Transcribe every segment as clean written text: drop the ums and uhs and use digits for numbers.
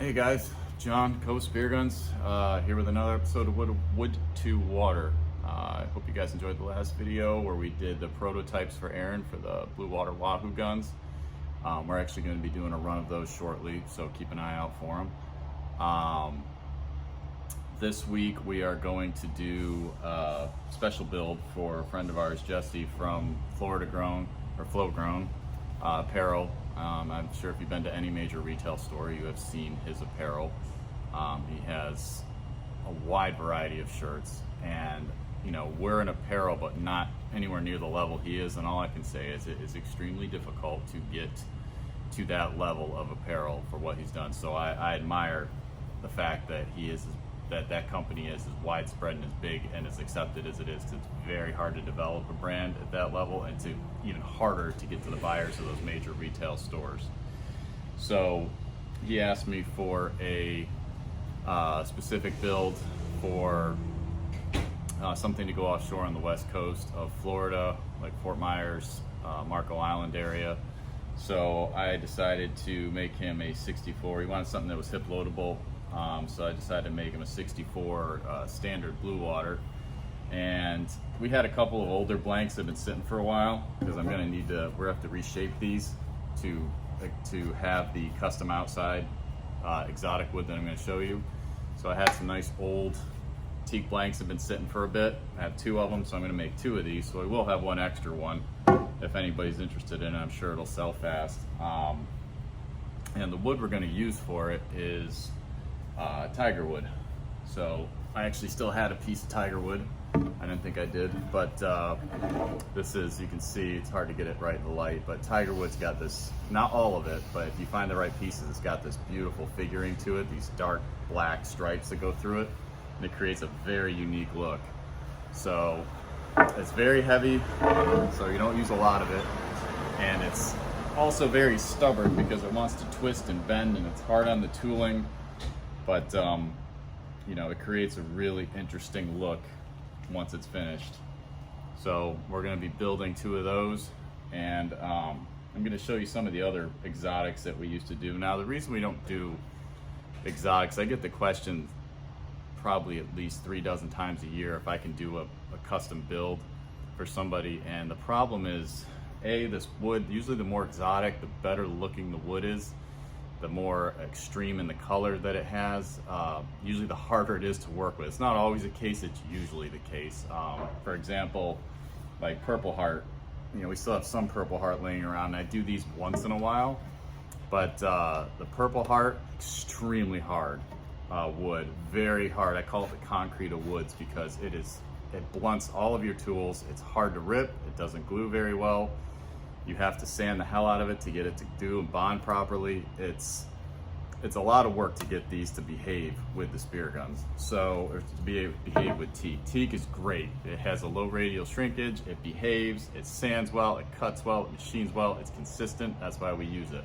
Hey guys, John, Koah Spear Guns, here with another episode of Wood to Water. I hope you guys enjoyed the last video where we did the prototypes for Aaron for the Bluewater Wahoo guns. We're actually going to be doing a run of those shortly, so keep an eye out for them. This week we are going to do a special build for a friend of ours, Jesse, from Flogrown apparel. I'm sure if you've been to any major retail store, you have seen his apparel. He has a wide variety of shirts, and you know, we're in apparel, but not anywhere near the level he is. And all I can say is it is extremely difficult to get to that level of apparel for what he's done. So I admire the fact that that company is as widespread and as big and as accepted as it is. 'Cause it's very hard to develop a brand at that level, and to even harder to get to the buyers of those major retail stores. So he asked me for a specific build for something to go offshore on the west coast of Florida, like Fort Myers, Marco Island area. So I decided to make him a 64. He wanted something that was hip loadable. So I decided to make him a 64 standard Bluewater. And we had a couple of older blanks that have been sitting for a while, because we're gonna have to reshape these to have the custom outside exotic wood that I'm gonna show you. So I had some nice old teak blanks that have been sitting for a bit. I have two of them, so I'm gonna make two of these. So I will have one extra one if anybody's interested in it. I'm sure it'll sell fast. And the wood we're gonna use for it is tigerwood. So I actually still had a piece of tigerwood. I didn't think I did, but this is, you can see, it's hard to get it right in the light, but tigerwood's got this, not all of it, but if you find the right pieces, it's got this beautiful figuring to it, these dark black stripes that go through it, and it creates a very unique look. So it's very heavy, so you don't use a lot of it, and it's also very stubborn because it wants to twist and bend, and it's hard on the tooling, but you know, it creates a really interesting look once it's finished. So we're going to be building two of those, and I'm going to show you some of the other exotics that we used to do. Now, the reason we don't do exotics, I get the question probably at least 3 dozen times a year if I can do a custom build for somebody, and the problem is, this wood, usually the more exotic, the better looking the wood is, the more extreme in the color that it has, usually the harder it is to work with. It's not always the case, it's usually the case. For example, like Purple Heart, you know, we still have some Purple Heart laying around. I do these once in a while, but the Purple Heart, extremely hard wood, very hard. I call it the concrete of woods because it blunts all of your tools. It's hard to rip, it doesn't glue very well. You have to sand the hell out of it to get it to do and bond properly. It's a lot of work to get these to behave with the spear guns. So, or to behave with teak. Teak is great. It has a low radial shrinkage, it behaves, it sands well, it cuts well, it machines well, it's consistent. That's why we use it.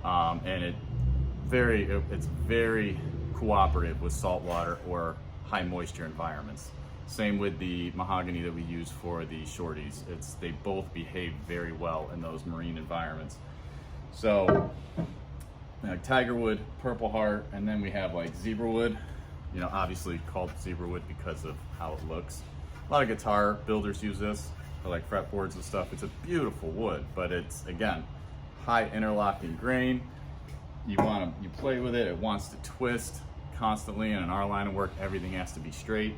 And it's very cooperative with saltwater or high moisture environments. Same with the mahogany that we use for the shorties. They both behave very well in those marine environments. So, like tigerwood, Purple Heart, and then we have like zebrawood. You know, obviously called zebrawood because of how it looks. A lot of guitar builders use this for like fretboards and stuff. It's a beautiful wood, but it's, again, high interlocking grain. You play with it, it wants to twist constantly, and in our line of work, everything has to be straight.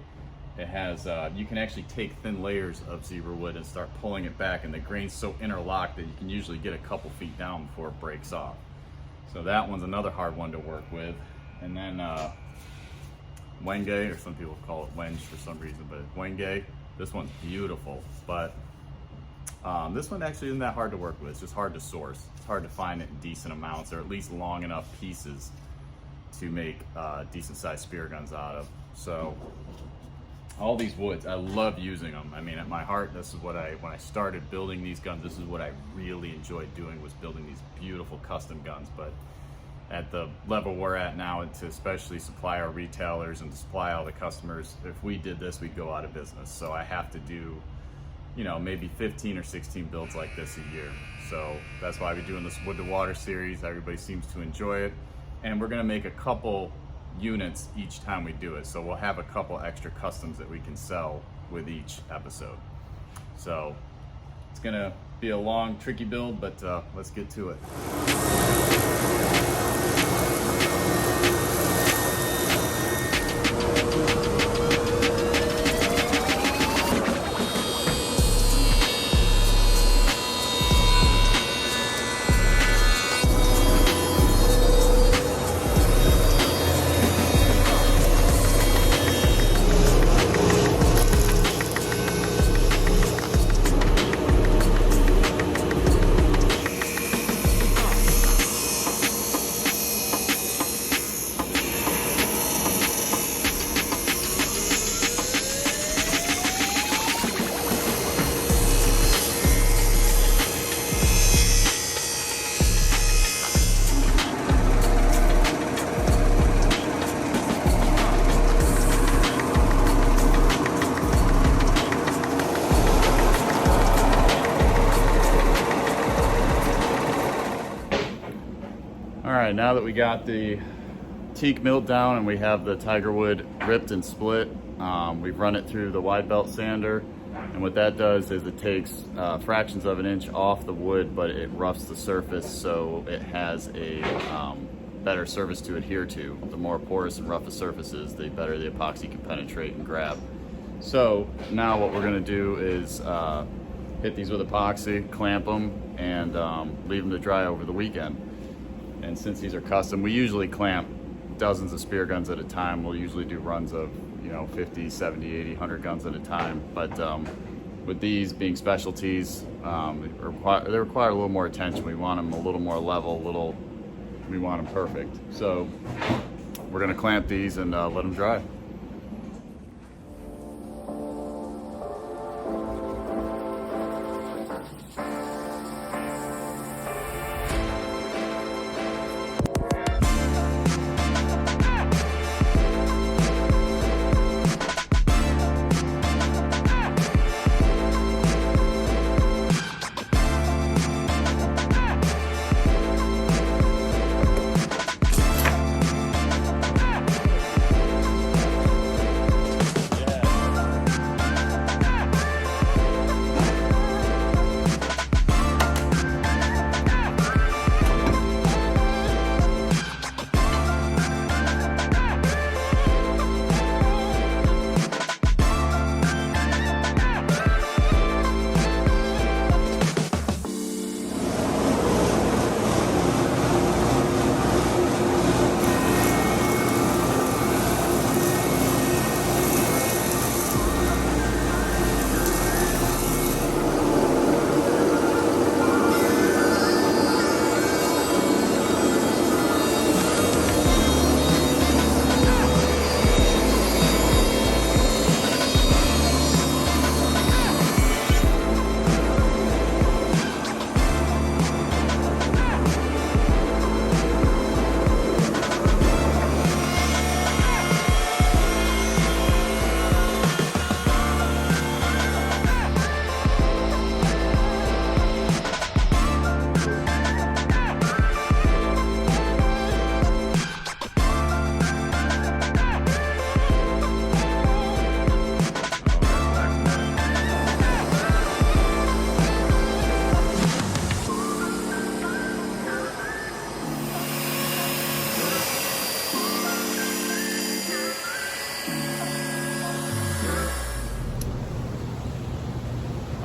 It has, you can actually take thin layers of zebra wood and start pulling it back, and the grain's so interlocked that you can usually get a couple feet down before it breaks off. So that one's another hard one to work with. And then Wenge, or some people call it wenge for some reason, but Wenge, this one's beautiful, but this one actually isn't that hard to work with. It's just hard to source. It's hard to find it in decent amounts, or at least long enough pieces to make decent sized spear guns out of. So all these woods, I love using them. I mean, at my heart, this is what when I started building these guns, this is what I really enjoyed doing, was building these beautiful custom guns. But at the level we're at now, and to especially supply our retailers and to supply all the customers, if we did this, we'd go out of business. So I have to do, you know, maybe 15 or 16 builds like this a year. So that's why we're doing this Wood to Water series. Everybody seems to enjoy it. and we're gonna make a couple units each time we do it. So we'll have a couple extra customs that we can sell with each episode. So it's gonna be a long, tricky build, but let's get to it. Alright, now that we got the teak milled down and we have the tigerwood ripped and split, we've run it through the wide belt sander, and what that does is it takes fractions of an inch off the wood, but it roughs the surface so it has a better surface to adhere to. The more porous and rough the surface is, the better the epoxy can penetrate and grab. So now what we're going to do is hit these with epoxy, clamp them, and leave them to dry over the weekend. And since these are custom, we usually clamp dozens of spear guns at a time. We'll usually do runs of 50, 70, 80, 100 guns at a time. But with these being specialties, they require a little more attention. We want them a little more level, we want them perfect. So we're gonna clamp these and let them dry.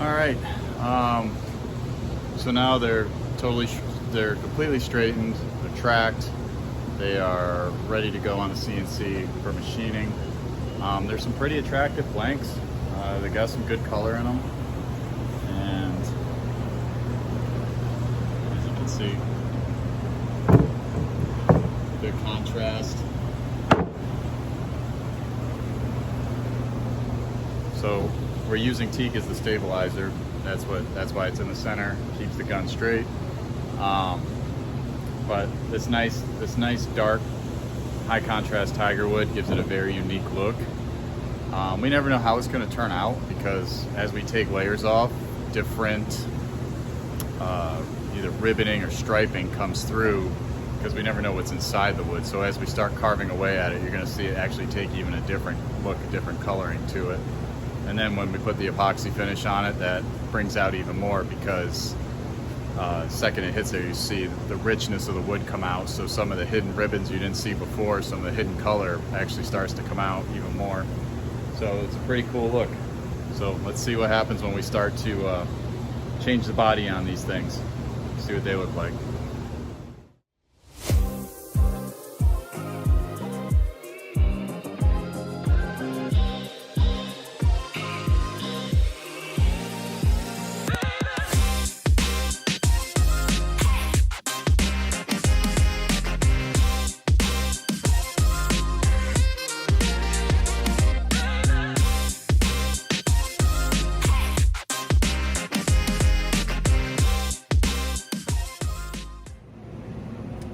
Alright, so now they're completely straightened, they're tracked, they are ready to go on the CNC for machining. There's some pretty attractive blanks, they got some good color in them, and as you can see, good contrast. So we're using teak as the stabilizer. That's why it's in the center, keeps the gun straight. But this nice dark, high contrast tigerwood gives it a very unique look. We never know how it's going to turn out because as we take layers off, different either ribboning or striping comes through because we never know what's inside the wood. So as we start carving away at it, you're going to see it actually take even a different look, a different coloring to it. And then when we put the epoxy finish on it, that brings out even more, because second it hits there, you see the richness of the wood come out. So some of the hidden ribbons you didn't see before, some of the hidden color actually starts to come out even more. So it's a pretty cool look. So let's see what happens when we start to change the body on these things. See what they look like.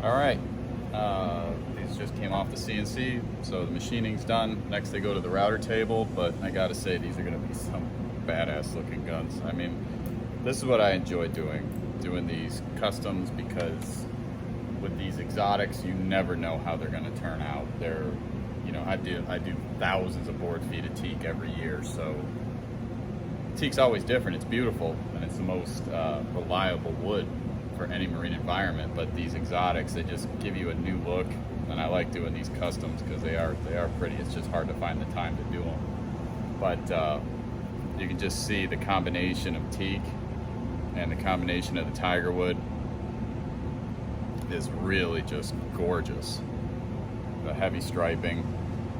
Alright, these just came off the CNC, so the machining's done. Next they go to the router table, but I gotta say these are gonna be some badass looking guns. I mean, this is what I enjoy doing these customs, because with these exotics, you never know how they're gonna turn out. They're, you know, I do thousands of board feet of teak every year, so teak's always different. It's beautiful, and it's the most reliable wood for any marine environment, but these exotics, they just give you a new look, and I like doing these customs because they are pretty. It's just hard to find the time to do them, but you can just see the combination of teak and the combination of the tigerwood is really just gorgeous. The heavy striping.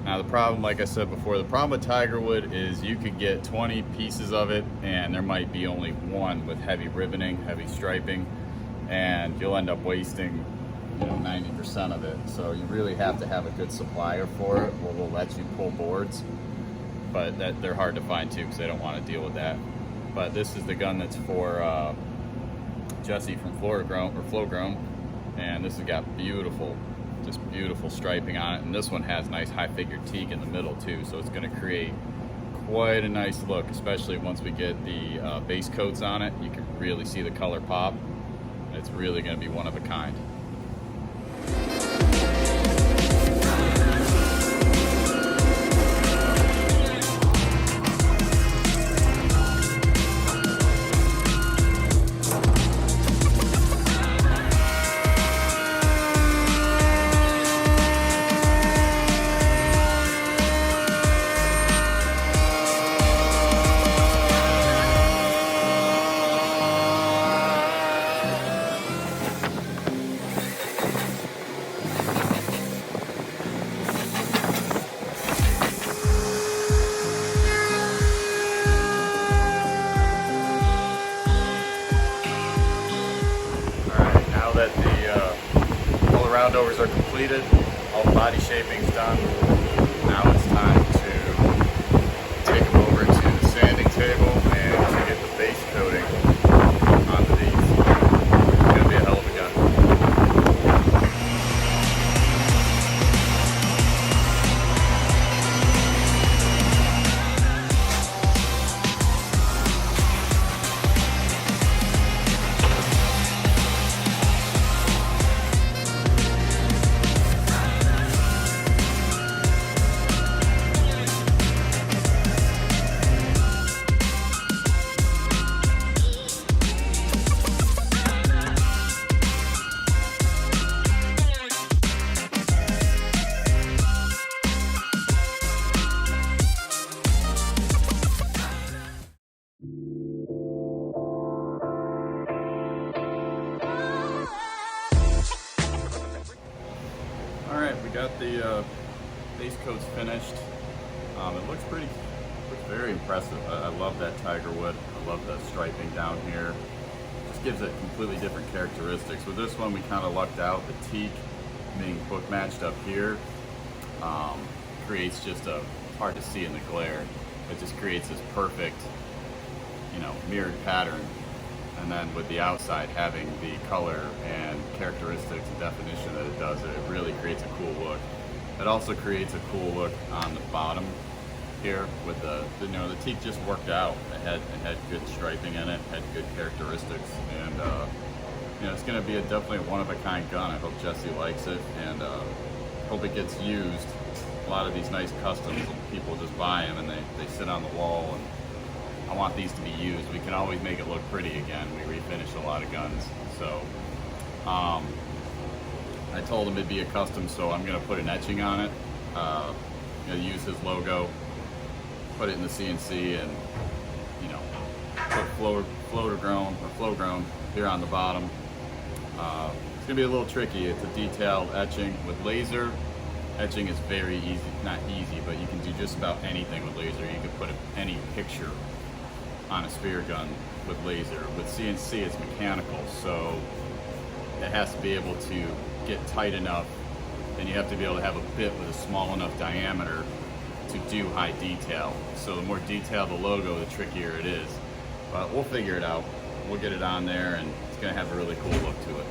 Now the problem, like I said before, the problem with tigerwood is you could get 20 pieces of it and there might be only one with heavy ribboning, heavy striping, and you'll end up wasting, you know, 90% of it. So you really have to have a good supplier for it, or will let you pull boards, but that they're hard to find too, because they don't want to deal with that. But this is the gun that's for Jesse from Flogrown, and this has got beautiful, just beautiful striping on it, and this one has nice high figured teak in the middle too, so it's going to create quite a nice look, especially once we get the base coats on it. You can really see the color pop. It's really going to be one of a kind. All the roundovers are completed, all the body shaping's done. Now it's time to take them over to the sanding table and to get the base coating onto these. It's going to be a hell of a gun. Alright, we got the base coats finished. It looks very impressive. I love that tigerwood. I love the striping down here. Just gives it completely different characteristics. With this one, we kind of lucked out. The teak being book matched up here creates just a, hard to see in the glare, it just creates this perfect, you know, mirrored pattern. And then with the outside having the color and characteristics and definition that it does, it really creates a cool look. It also creates a cool look on the bottom here with the you know, the teak just worked out. It had good striping in it, had good characteristics, and you know, it's going to be definitely a one-of-a-kind gun. I hope Jesse likes it, and hope it gets used. A lot of these nice customs, people just buy them and they sit on the wall, and I want these to be used. We can always make it look pretty again. We refinish a lot of guns. So I told him it'd be a custom, so I'm going to put an etching on it. Use his logo, put it in the CNC, and put Flogrown here on the bottom. It's gonna be a little tricky. It's a detailed etching with laser. Etching is very easy, not easy, but you can do just about anything with laser. You can put any picture on a spear gun with laser. With CNC, it's mechanical, so it has to be able to get tight enough, and you have to be able to have a bit with a small enough diameter to do high detail. So the more detailed the logo, the trickier it is. But we'll figure it out. We'll get it on there, and it's going to have a really cool look to it.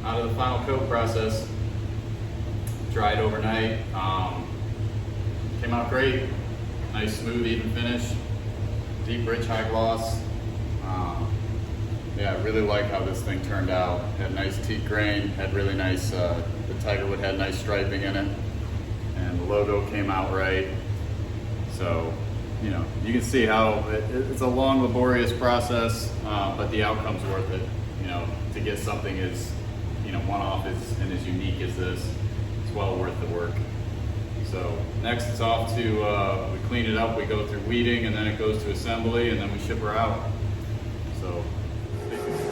Out of the final coat process, dried overnight, came out great. Nice, smooth, even finish, deep, rich, high gloss. Yeah, I really like how this thing turned out. Had nice teak grain, had really nice, the tigerwood had nice striping in it, and the logo came out right. So, you can see how it's a long, laborious process, but the outcome's worth it. To get something as one-off and as unique as this, it's well worth the work. So next it's off to, we clean it up, we go through weeding, and then it goes to assembly, and then we ship her out. So stay tuned.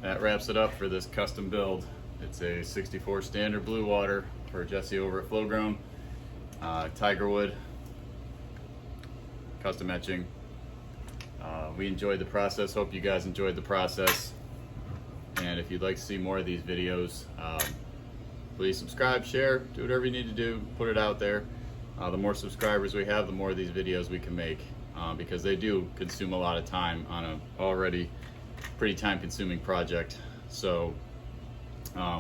That wraps it up for this custom build. It's a 64 standard Bluewater for Jesse over at Flogrown. Tigerwood, custom etching. We enjoyed the process. Hope you guys enjoyed the process. And if you'd like to see more of these videos, please subscribe, share, do whatever you need to do, put it out there. The more subscribers we have, the more of these videos we can make. because they do consume a lot of time on a already pretty time consuming project. So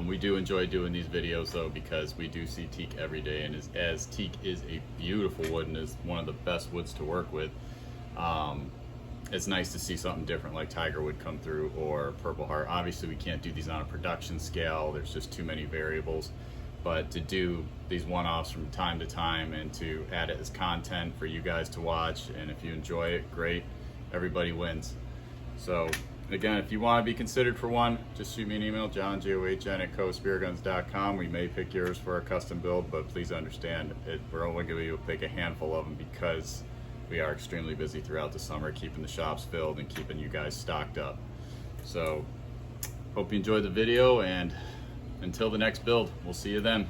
we do enjoy doing these videos though, because we do see teak every day, and as teak is a beautiful wood and is one of the best woods to work with, it's nice to see something different like tigerwood come through or purple heart. Obviously we can't do these on a production scale, there's just too many variables, but to do these one-offs from time to time and to add it as content for you guys to watch, and if you enjoy it, great, everybody wins. So again, if you want to be considered for one, just shoot me an email, john@koahspearguns.com. We may pick yours for a custom build, but please understand, we're only going to be able to pick a handful of them because we are extremely busy throughout the summer, keeping the shops filled and keeping you guys stocked up. So hope you enjoyed the video, and until the next build, we'll see you then.